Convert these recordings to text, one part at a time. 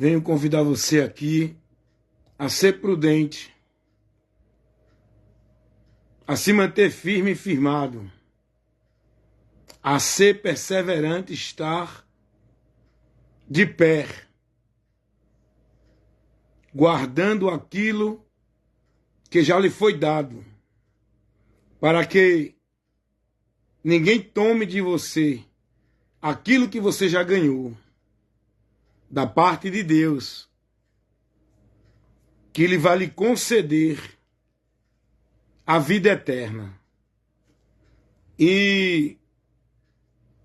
venho convidar você aqui a ser prudente, a se manter firme e firmado, a ser perseverante, estar de pé, guardando aquilo que já lhe foi dado, para que ninguém tome de você aquilo que você já ganhou, da parte de Deus, que Ele vai lhe conceder a vida eterna. E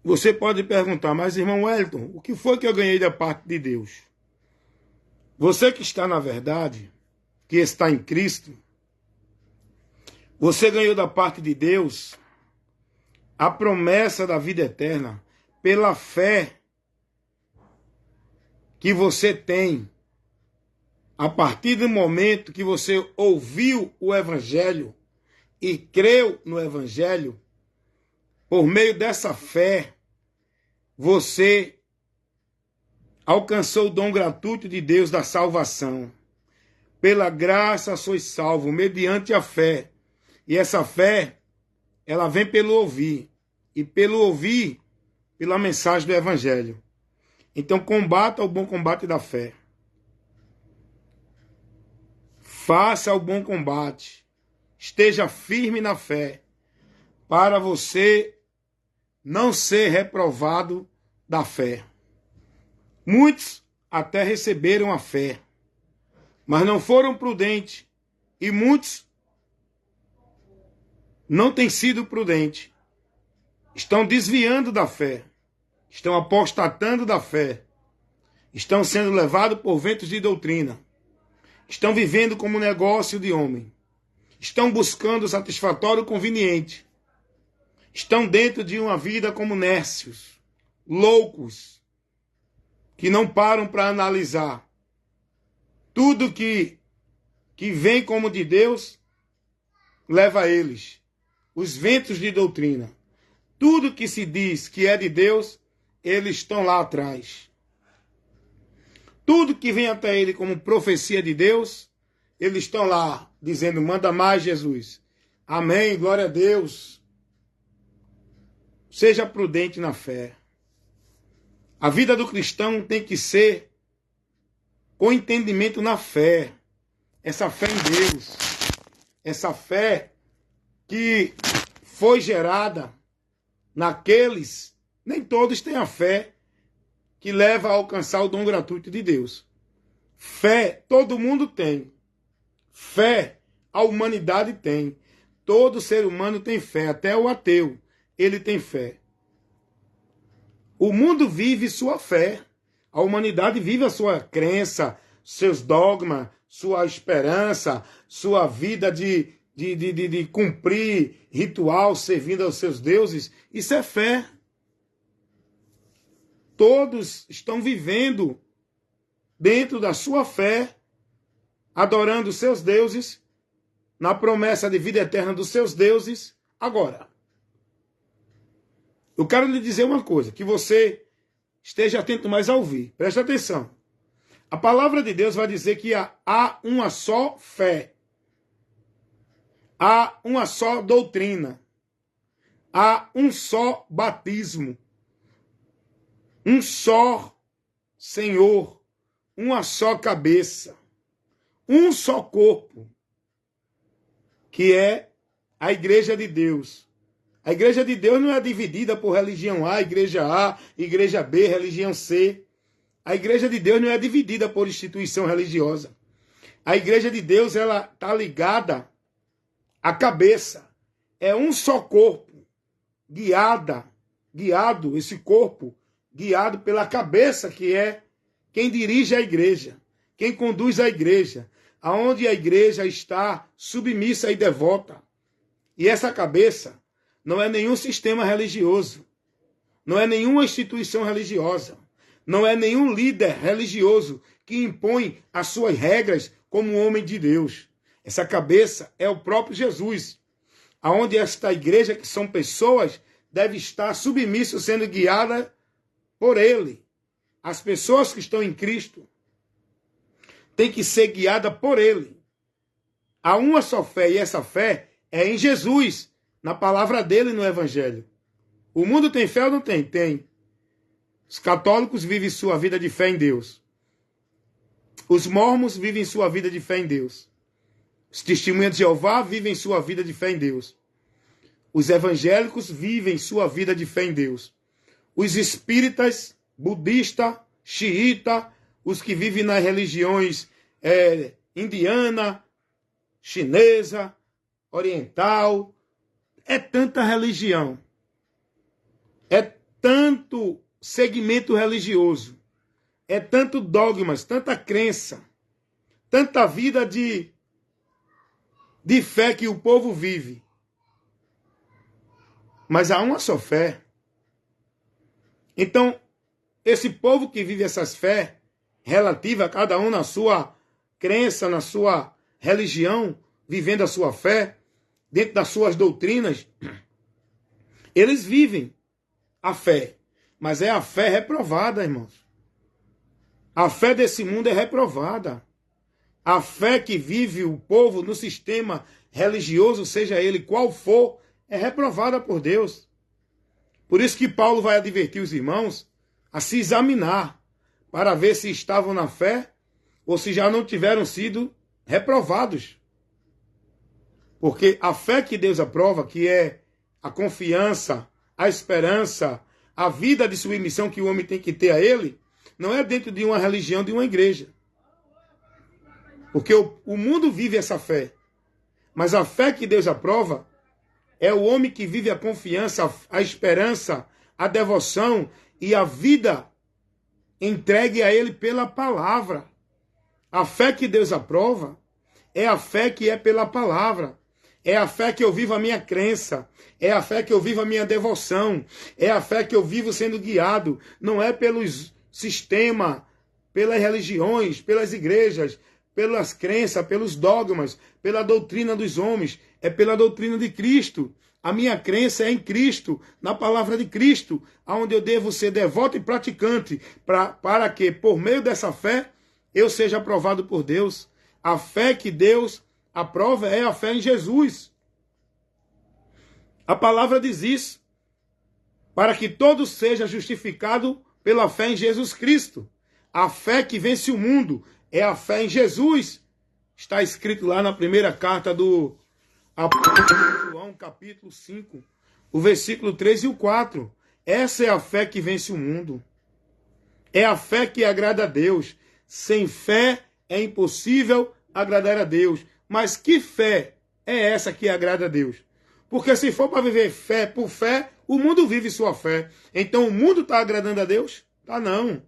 você pode perguntar, mas irmão Wellington, o que foi que eu ganhei da parte de Deus? Você que está na verdade, que está em Cristo, você ganhou da parte de Deus a promessa da vida eterna pela fé que você tem a partir do momento que você ouviu o Evangelho e creu no Evangelho. Por meio dessa fé, você alcançou o dom gratuito de Deus da salvação. Pela graça sois salvos, mediante a fé. E essa fé, ela vem pelo ouvir. E pelo ouvir, pela mensagem do Evangelho. Então combata o bom combate da fé. Faça o bom combate. Esteja firme na fé. Para você não ser reprovado da fé. Muitos até receberam a fé, mas não foram prudentes. E muitos não têm sido prudentes. Estão desviando da fé. Estão apostatando da fé. Estão sendo levados por ventos de doutrina. Estão vivendo como negócio de homem. Estão buscando o satisfatório conveniente. Estão dentro de uma vida como nércios, loucos, que não param para analisar. Tudo que vem como de Deus, leva a eles. Os ventos de doutrina. Tudo que se diz que é de Deus, eles estão lá atrás. Tudo que vem até ele como profecia de Deus, eles estão lá dizendo, manda mais Jesus. Amém, glória a Deus. Seja prudente na fé. A vida do cristão tem que ser com entendimento na fé. Essa fé em Deus. Essa fé que foi gerada naqueles, nem todos têm a fé que leva a alcançar o dom gratuito de Deus. Fé, todo mundo tem. Fé, a humanidade tem. Todo ser humano tem fé, até o ateu, ele tem fé. O mundo vive sua fé. A humanidade vive a sua crença, seus dogmas, sua esperança, sua vida de cumprir ritual, servindo aos seus deuses. Isso é fé. Todos estão vivendo dentro da sua fé, adorando seus deuses, na promessa de vida eterna dos seus deuses. Agora, eu quero lhe dizer uma coisa, que você esteja atento mais a ouvir. Preste atenção. A palavra de Deus vai dizer que há uma só fé. Há uma só doutrina. Há um só batismo. Um só Senhor. Uma só cabeça. Um só corpo. Que é a Igreja de Deus. A Igreja de Deus não é dividida por religião A, Igreja B, religião C. A Igreja de Deus não é dividida por instituição religiosa. A Igreja de Deus, ela está ligada à cabeça. É um só corpo, guiado, esse corpo, guiado pela cabeça, que é quem dirige a igreja, quem conduz a igreja, aonde a igreja está submissa e devota. E essa cabeça não é nenhum sistema religioso, não é nenhuma instituição religiosa, não é nenhum líder religioso que impõe as suas regras como homem de Deus. Essa cabeça é o próprio Jesus, aonde esta igreja, que são pessoas, deve estar submissa, sendo guiada por ele. As pessoas que estão em Cristo, tem que ser guiada por ele. Há uma só fé, e essa fé é em Jesus, na palavra dele no Evangelho. O mundo tem fé ou não tem? Tem. Os católicos vivem sua vida de fé em Deus. Os mormons vivem sua vida de fé em Deus. Os testemunhas de Jeová vivem sua vida de fé em Deus. Os evangélicos vivem sua vida de fé em Deus. Os espíritas, budista, xiita, os que vivem nas religiões indiana, chinesa, oriental, é tanta religião, é tanto segmento religioso, é tanto dogmas, tanta crença, tanta vida de fé que o povo vive. Mas há uma só fé. Então, esse povo que vive essas fé relativa, cada um na sua crença, na sua religião, vivendo a sua fé, dentro das suas doutrinas, eles vivem a fé. Mas é a fé reprovada, irmãos. A fé desse mundo é reprovada. A fé que vive o povo no sistema religioso, seja ele qual for, é reprovada por Deus. Por isso que Paulo vai advertir os irmãos a se examinar para ver se estavam na fé ou se já não tiveram sido reprovados. Porque a fé que Deus aprova, que é a confiança, a esperança, a vida de submissão que o homem tem que ter a ele, não é dentro de uma religião, de uma igreja. Porque o mundo vive essa fé. Mas a fé que Deus aprova é o homem que vive a confiança, a esperança, a devoção e a vida entregue a ele pela palavra. A fé que Deus aprova é a fé que é pela palavra. É a fé que eu vivo a minha crença. É a fé que eu vivo a minha devoção. É a fé que eu vivo sendo guiado. Não é pelos sistemas, pelas religiões, pelas igrejas, pelas crenças, pelos dogmas, pela doutrina dos homens. É pela doutrina de Cristo. A minha crença é em Cristo, na palavra de Cristo, onde eu devo ser devoto e praticante, para que, por meio dessa fé, eu seja aprovado por Deus. A fé que Deus aprova é a fé em Jesus. A palavra diz isso, para que todos sejam justificados pela fé em Jesus Cristo. A fé que vence o mundo é a fé em Jesus. Está escrito lá na primeira carta do apóstolo João, capítulo 5, o versículo 3 e o 4. Essa é a fé que vence o mundo. É a fé que agrada a Deus. Sem fé é impossível agradar a Deus. Mas que fé é essa que agrada a Deus? Porque se for para viver fé por fé, o mundo vive sua fé. Então o mundo está agradando a Deus? Tá não.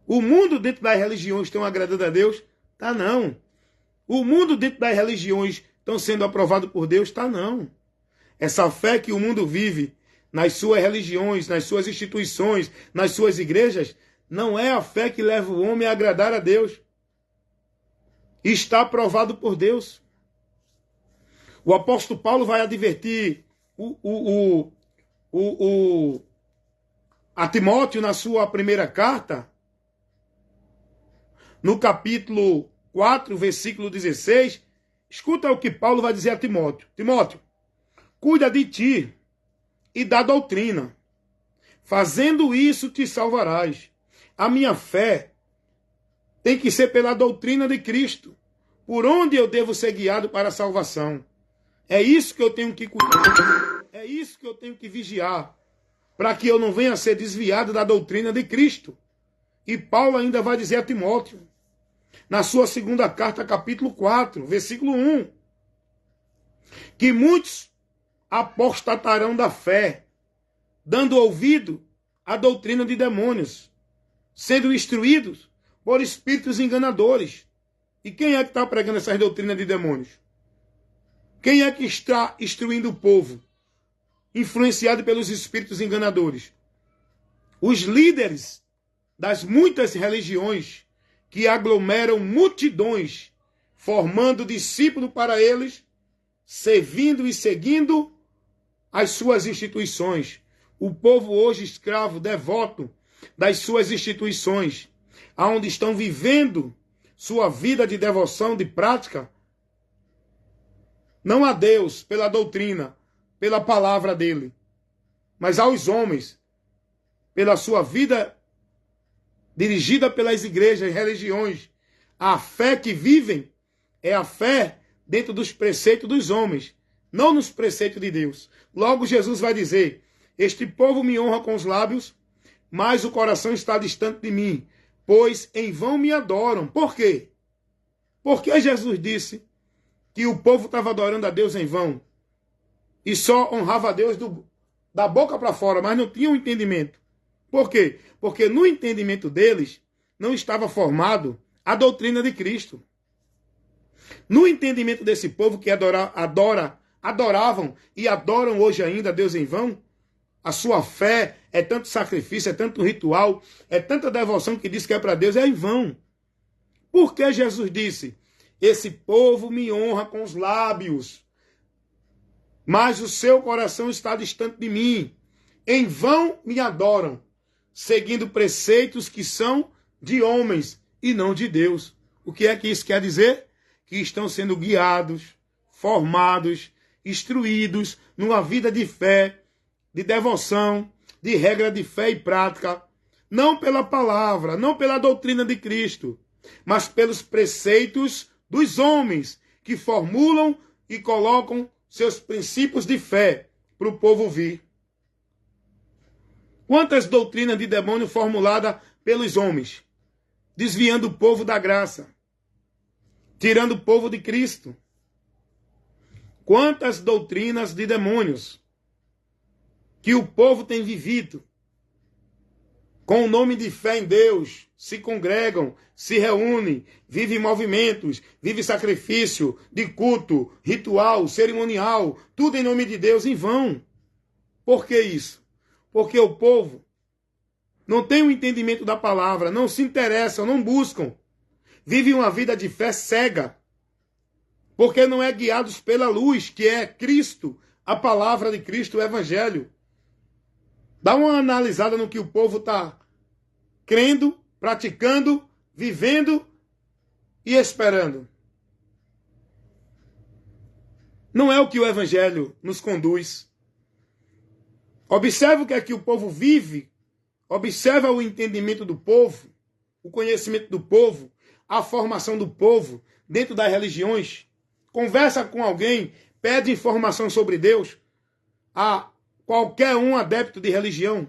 O mundo dentro das religiões estão agradando a Deus? Tá não. O mundo dentro das religiões estão sendo aprovado por Deus? Tá não. Essa fé que o mundo vive nas suas religiões, nas suas instituições, nas suas igrejas, não é a fé que leva o homem a agradar a Deus. Está aprovado por Deus. O apóstolo Paulo vai advertir a Timóteo na sua primeira carta, no capítulo 4, versículo 16. Escuta o que Paulo vai dizer a Timóteo. Timóteo, cuida de ti e da doutrina. Fazendo isso te salvarás. A minha fé tem que ser pela doutrina de Cristo. Por onde eu devo ser guiado para a salvação. É isso que eu tenho que cuidar. É isso que eu tenho que vigiar. Para que eu não venha a ser desviado da doutrina de Cristo. E Paulo ainda vai dizer a Timóteo, na sua segunda carta, capítulo 4, versículo 1, que muitos apostatarão da fé, dando ouvido à doutrina de demônios, sendo instruídos por espíritos enganadores. E quem é que está pregando essas doutrinas de demônios? Quem é que está instruindo o povo? Influenciado pelos espíritos enganadores. Os líderes das muitas religiões que aglomeram multidões, formando discípulos para eles, servindo e seguindo as suas instituições. O povo hoje escravo, devoto das suas instituições, aonde estão vivendo sua vida de devoção, de prática, não a Deus, pela doutrina, pela palavra dele, mas aos homens, pela sua vida dirigida pelas igrejas e religiões. A fé que vivem é a fé dentro dos preceitos dos homens, não nos preceitos de Deus. Logo Jesus vai dizer: este povo me honra com os lábios, mas o coração está distante de mim, pois em vão me adoram. Por quê? Porque Jesus disse que o povo estava adorando a Deus em vão e só honrava a Deus da boca para fora, mas não tinha um entendimento. Por quê? Porque no entendimento deles não estava formado a doutrina de Cristo. No entendimento desse povo que adoravam e adoram hoje ainda a Deus em vão, a sua fé é tanto sacrifício, é tanto ritual, é tanta devoção que diz que é para Deus, é em vão. Por que Jesus disse: esse povo me honra com os lábios, mas o seu coração está distante de mim. Em vão me adoram, seguindo preceitos que são de homens e não de Deus. O que é que isso quer dizer? Que estão sendo guiados, formados, instruídos numa vida de fé, de devoção, de regra de fé e prática, não pela palavra, não pela doutrina de Cristo, mas pelos preceitos dos homens que formulam e colocam seus princípios de fé para o povo ouvir. Quantas doutrinas de demônio formuladas pelos homens, desviando o povo da graça, tirando o povo de Cristo. Quantas doutrinas de demônios que o povo tem vivido com o nome de fé em Deus, se congregam, se reúnem, vivem movimentos, vivem sacrifício de culto, ritual, cerimonial, tudo em nome de Deus em vão. Por que isso? Porque o povo não tem o entendimento da palavra, não se interessam, não buscam. Vivem uma vida de fé cega, porque não é guiados pela luz, que é Cristo, a palavra de Cristo, o Evangelho. Dá uma analisada no que o povo está crendo, praticando, vivendo e esperando. Não é o que o Evangelho nos conduz. Observa o que é que o povo vive, observa o entendimento do povo, o conhecimento do povo, a formação do povo dentro das religiões. Conversa com alguém, pede informação sobre Deus, a qualquer um adepto de religião,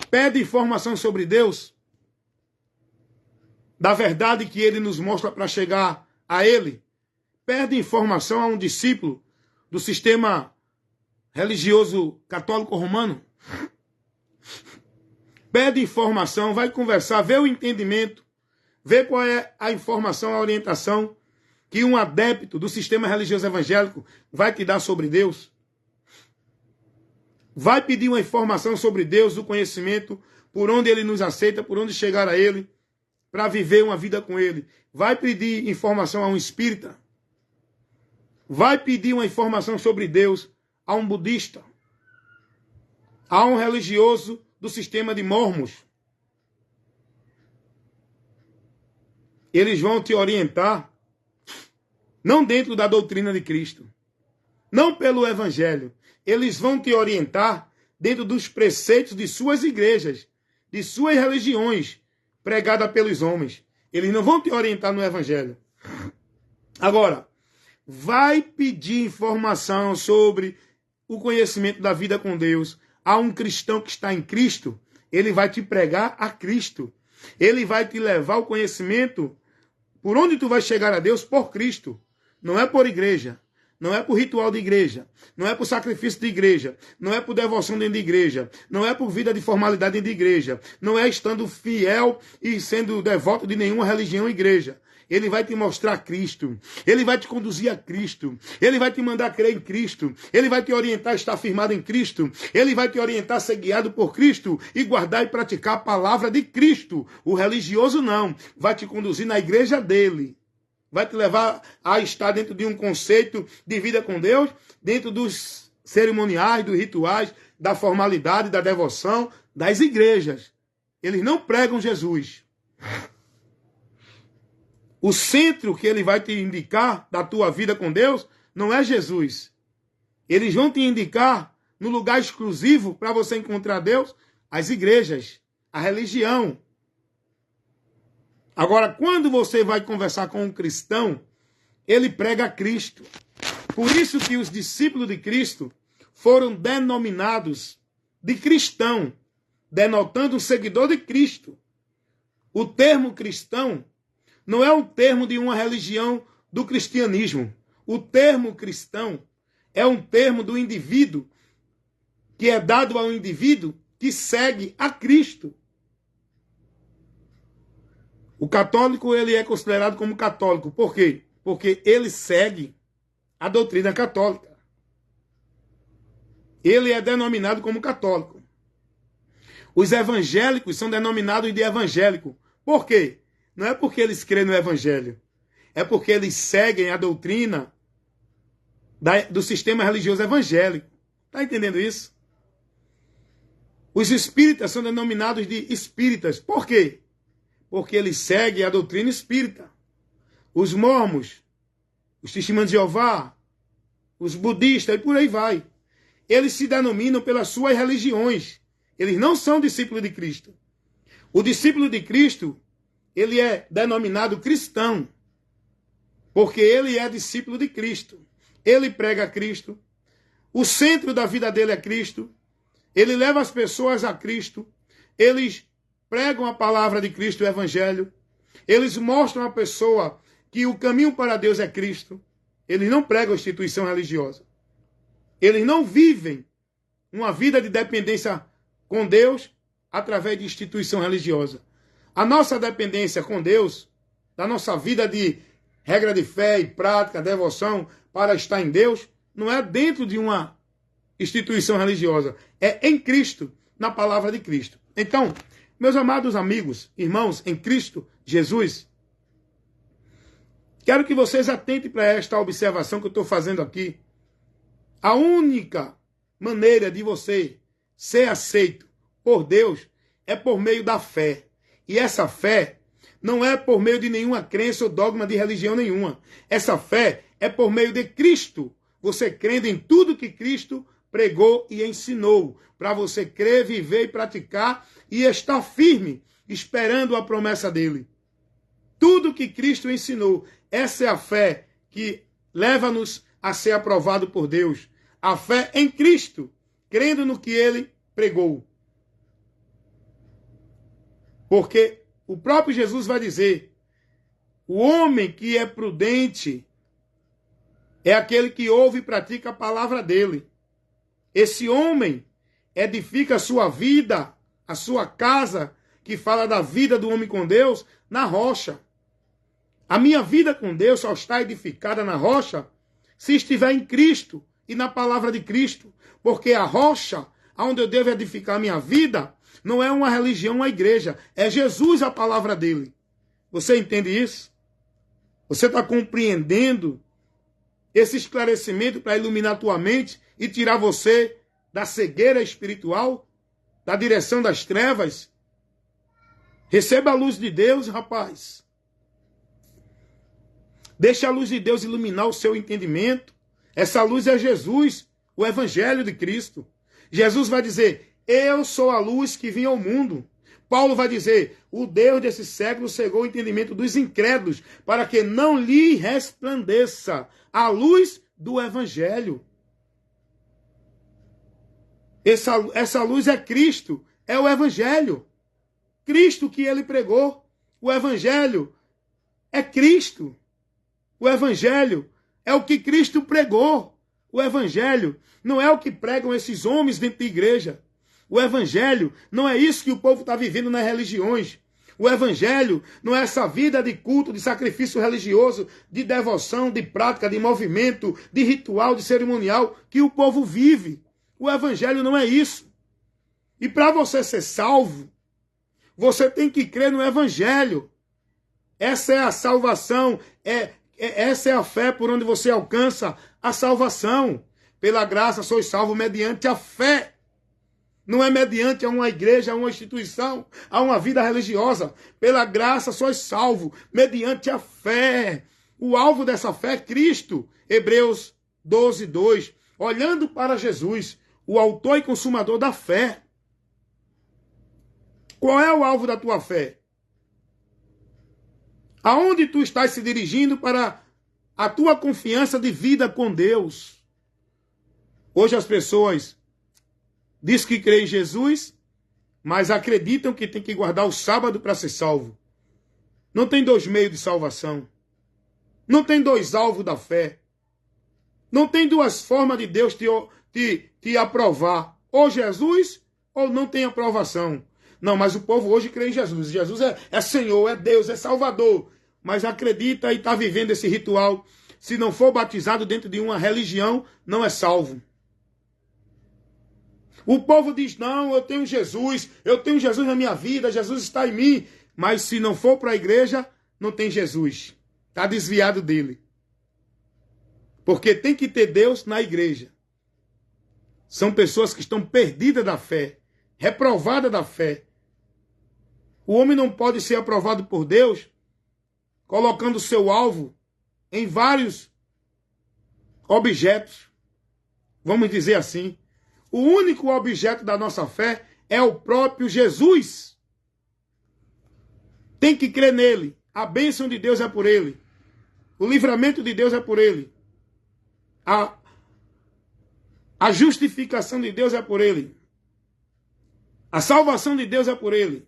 pede informação sobre Deus, da verdade que ele nos mostra para chegar a ele. Pede informação a um discípulo do sistema religioso católico romano. Pede informação, vai conversar, vê o entendimento, vê qual é a informação, a orientação que um adepto do sistema religioso evangélico vai te dar sobre Deus. Vai pedir uma informação sobre Deus, o conhecimento, por onde ele nos aceita, por onde chegar a ele, para viver uma vida com ele. Vai pedir informação a um espírita. Vai pedir uma informação sobre Deus a um budista, a um religioso do sistema de Mormons. Eles vão te orientar, não dentro da doutrina de Cristo, não pelo Evangelho. Eles vão te orientar dentro dos preceitos de suas igrejas, de suas religiões, pregadas pelos homens. Eles não vão te orientar no Evangelho. Agora, vai pedir informação sobre o conhecimento da vida com Deus a um cristão que está em Cristo. Ele vai te pregar a Cristo. Ele vai te levar o conhecimento por onde tu vai chegar a Deus por Cristo. Não é por igreja. Não é por ritual de igreja, não é por sacrifício de igreja, não é por devoção dentro de igreja, não é por vida de formalidade dentro de igreja, não é estando fiel e sendo devoto de nenhuma religião ou igreja. Ele vai te mostrar Cristo, ele vai te conduzir a Cristo, ele vai te mandar crer em Cristo, ele vai te orientar a estar firmado em Cristo, ele vai te orientar a ser guiado por Cristo e guardar e praticar a palavra de Cristo. O religioso não, vai te conduzir na igreja dele. Vai te levar a estar dentro de um conceito de vida com Deus, dentro dos cerimoniais, dos rituais, da formalidade, da devoção, das igrejas. Eles não pregam Jesus. O centro que ele vai te indicar da tua vida com Deus não é Jesus. Eles vão te indicar no lugar exclusivo para você encontrar Deus, as igrejas, a religião. Agora, quando você vai conversar com um cristão, ele prega Cristo. Por isso que os discípulos de Cristo foram denominados de cristão, denotando um seguidor de Cristo. O termo cristão não é um termo de uma religião do cristianismo. O termo cristão é um termo do indivíduo que é dado ao indivíduo que segue a Cristo. O católico, ele é considerado como católico. Por quê? Porque ele segue a doutrina católica. Ele é denominado como católico. Os evangélicos são denominados de evangélico. Por quê? Não é porque eles creem no evangelho. É porque eles seguem a doutrina do sistema religioso evangélico. Está entendendo isso? Os espíritas são denominados de espíritas. Por quê? Porque eles seguem a doutrina espírita. Os mormons, os testemunhos de Jeová, os budistas e por aí vai. Eles se denominam pelas suas religiões. Eles não são discípulos de Cristo. O discípulo de Cristo, ele é denominado cristão, porque ele é discípulo de Cristo. Ele prega Cristo. O centro da vida dele é Cristo. Ele leva as pessoas a Cristo. Eles pregam a palavra de Cristo, o Evangelho. Eles mostram à pessoa que o caminho para Deus é Cristo. Eles não pregam instituição religiosa. Eles não vivem uma vida de dependência com Deus através de instituição religiosa. A nossa dependência com Deus, da nossa vida de regra de fé e prática, devoção para estar em Deus, não é dentro de uma instituição religiosa. É em Cristo, na palavra de Cristo. Então, meus amados amigos, irmãos, em Cristo Jesus, quero que vocês atentem para esta observação que eu estou fazendo aqui. A única maneira de você ser aceito por Deus é por meio da fé. E essa fé não é por meio de nenhuma crença ou dogma de religião nenhuma. Essa fé é por meio de Cristo. Você crendo em tudo que Cristo pregou e ensinou, para você crer, viver e praticar e estar firme, esperando a promessa dele. Tudo que Cristo ensinou, essa é a fé que leva-nos a ser aprovado por Deus. A fé em Cristo, crendo no que ele pregou. Porque o próprio Jesus vai dizer, o homem que é prudente é aquele que ouve e pratica a palavra dele. Esse homem edifica a sua vida, a sua casa, que fala da vida do homem com Deus, na rocha. A minha vida com Deus só está edificada na rocha se estiver em Cristo e na palavra de Cristo. Porque a rocha, onde eu devo edificar a minha vida, não é uma religião, uma igreja. É Jesus a palavra dele. Você entende isso? Você está compreendendo esse esclarecimento para iluminar a tua mente e tirar você da cegueira espiritual, da direção das trevas? Receba a luz de Deus, rapaz. Deixa a luz de Deus iluminar o seu entendimento. Essa luz é Jesus, o Evangelho de Cristo. Jesus vai dizer, eu sou a luz que vim ao mundo. Paulo vai dizer, o Deus desse século cegou o entendimento dos incrédulos, para que não lhe resplandeça a luz do Evangelho. Essa luz é Cristo, é o Evangelho. Cristo que ele pregou. O Evangelho é Cristo. O Evangelho é o que Cristo pregou. O Evangelho não é o que pregam esses homens dentro da igreja. O Evangelho não é isso que o povo está vivendo nas religiões. O Evangelho não é essa vida de culto, de sacrifício religioso, de devoção, de prática, de movimento, de ritual, de cerimonial que o povo vive. O Evangelho não é isso. E para você ser salvo, você tem que crer no Evangelho. Essa é a salvação, essa é a fé por onde você alcança a salvação. Pela graça sois salvo mediante a fé. Não é mediante a uma igreja, a uma instituição, a uma vida religiosa. Pela graça sois salvo, mediante a fé. O alvo dessa fé é Cristo. Hebreus 12, 2. Olhando para Jesus, o autor e consumador da fé. Qual é o alvo da tua fé? Aonde tu estás se dirigindo para a tua confiança de vida com Deus? Hoje as pessoas dizem que creem em Jesus, mas acreditam que tem que guardar o sábado para ser salvo. Não tem dois meios de salvação. Não tem dois alvos da fé. Não tem duas formas de Deus te aprovar. Ou Jesus, ou não tem aprovação. Não, mas o povo hoje crê em Jesus. Jesus é Senhor, é Deus, é Salvador. Mas acredita e está vivendo esse ritual. Se não for batizado dentro de uma religião, não é salvo. O povo diz, não, eu tenho Jesus na minha vida, Jesus está em mim. Mas se não for para a igreja, não tem Jesus. Está desviado dele. Porque tem que ter Deus na igreja. São pessoas que estão perdidas da fé, reprovadas da fé. O homem não pode ser aprovado por Deus colocando seu alvo em vários objetos. Vamos dizer assim. O único objeto da nossa fé é o próprio Jesus. Tem que crer nele. A bênção de Deus é por ele. O livramento de Deus é por ele. A justificação de Deus é por ele. A salvação de Deus é por ele.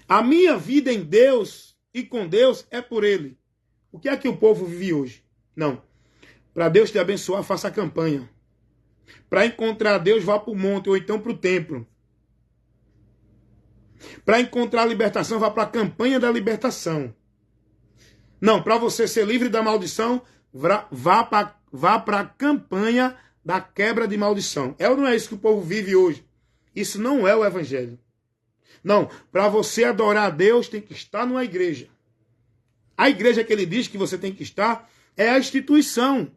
A minha vida em Deus e com Deus é por ele. O que é que o povo vive hoje? Não. Para Deus te abençoar, faça a campanha. Para encontrar Deus, vá para o monte ou então para o templo. Para encontrar a libertação, vá para a campanha da libertação. Não, para você ser livre da maldição, vá para a campanha da quebra de maldição. É ou não é isso que o povo vive hoje? Isso não é o evangelho. Não, para você adorar a Deus, tem que estar numa igreja. A igreja que ele diz que você tem que estar é a instituição.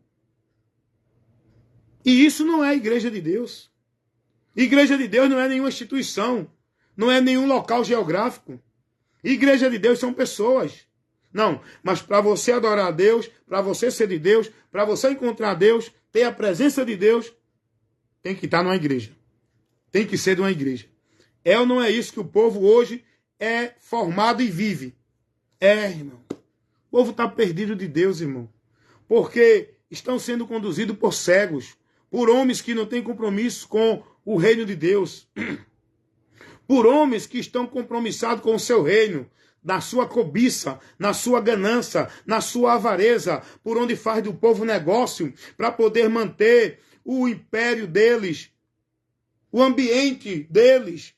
E isso não é a igreja de Deus. Igreja de Deus não é nenhuma instituição. Não é nenhum local geográfico. Igreja de Deus são pessoas. Não, mas para você adorar a Deus, para você ser de Deus, para você encontrar Deus, ter a presença de Deus, tem que estar numa igreja. Tem que ser de uma igreja. É ou não é isso que o povo hoje é formado e vive? É, irmão. O povo está perdido de Deus, irmão. Porque estão sendo conduzidos por cegos, por homens que não têm compromisso com o reino de Deus, por homens que estão compromissados com o seu reino, na sua cobiça, na sua ganância, na sua avareza, por onde faz do povo negócio para poder manter o império deles, o ambiente deles,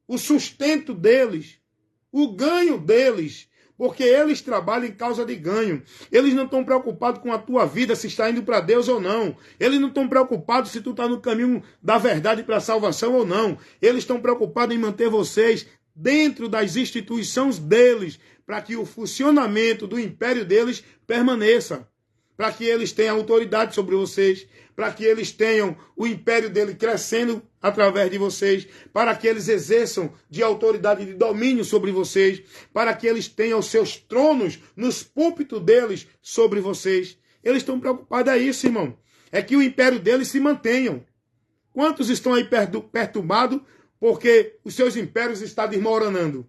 o sustento deles, o ganho deles. Porque eles trabalham em causa de ganho. Eles não estão preocupados com a tua vida, se está indo para Deus ou não. Eles não estão preocupados se tu está no caminho da verdade para a salvação ou não. Eles estão preocupados em manter vocês dentro das instituições deles, para que o funcionamento do império deles permaneça. Para que eles tenham autoridade sobre vocês, para que eles tenham o império dele crescendo através de vocês, para que eles exerçam de autoridade e de domínio sobre vocês, para que eles tenham os seus tronos nos púlpitos deles sobre vocês. Eles estão preocupados, é isso, irmão. É que o império deles se mantenham. Quantos estão aí perturbados porque os seus impérios estão desmoronando?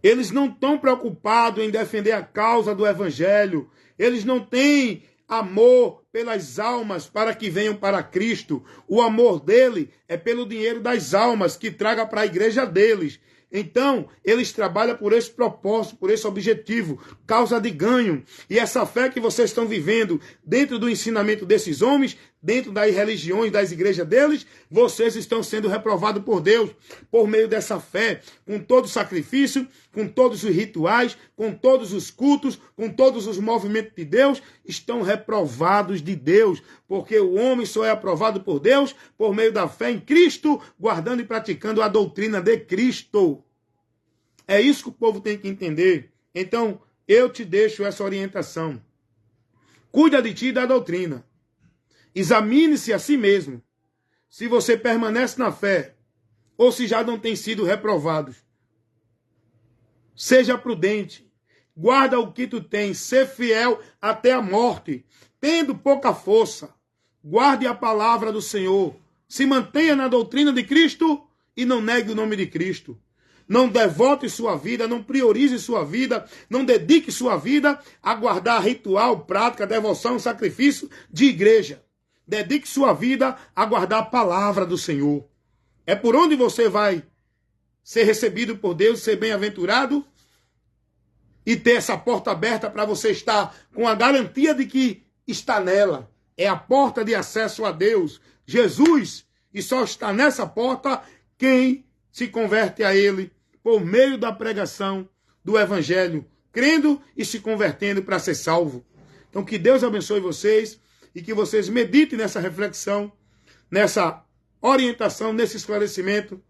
Eles não estão preocupados em defender a causa do evangelho. Eles não têm amor pelas almas para que venham para Cristo. O amor dele é pelo dinheiro das almas que traga para a igreja deles. Então, eles trabalham por esse propósito, por esse objetivo, causa de ganho. E essa fé que vocês estão vivendo dentro do ensinamento desses homens, dentro das religiões, das igrejas deles, vocês estão sendo reprovados por Deus, por meio dessa fé, com todo o sacrifício, com todos os rituais, com todos os cultos, com todos os movimentos de Deus, estão reprovados de Deus, porque o homem só é aprovado por Deus por meio da fé em Cristo, guardando e praticando a doutrina de Cristo. É isso que o povo tem que entender. Então, eu te deixo essa orientação. Cuida de ti e da doutrina. Examine-se a si mesmo, se você permanece na fé, ou se já não tem sido reprovados. Seja prudente, guarda o que tu tens, ser fiel até a morte, tendo pouca força. Guarde a palavra do Senhor, se mantenha na doutrina de Cristo e não negue o nome de Cristo. Não devote sua vida, não priorize sua vida, não dedique sua vida a guardar ritual, prática, devoção, sacrifício de igreja. Dedique sua vida a guardar a palavra do Senhor. É por onde você vai ser recebido por Deus, ser bem-aventurado e ter essa porta aberta para você estar com a garantia de que está nela. É a porta de acesso a Deus, Jesus, e só está nessa porta quem se converte a Ele por meio da pregação do Evangelho, crendo e se convertendo para ser salvo. Então que Deus abençoe vocês e que vocês meditem nessa reflexão, nessa orientação, nesse esclarecimento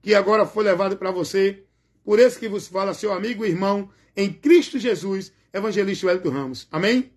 que agora foi levado para você, por esse que vos fala seu amigo e irmão em Cristo Jesus, evangelista Wellington Ramos. Amém?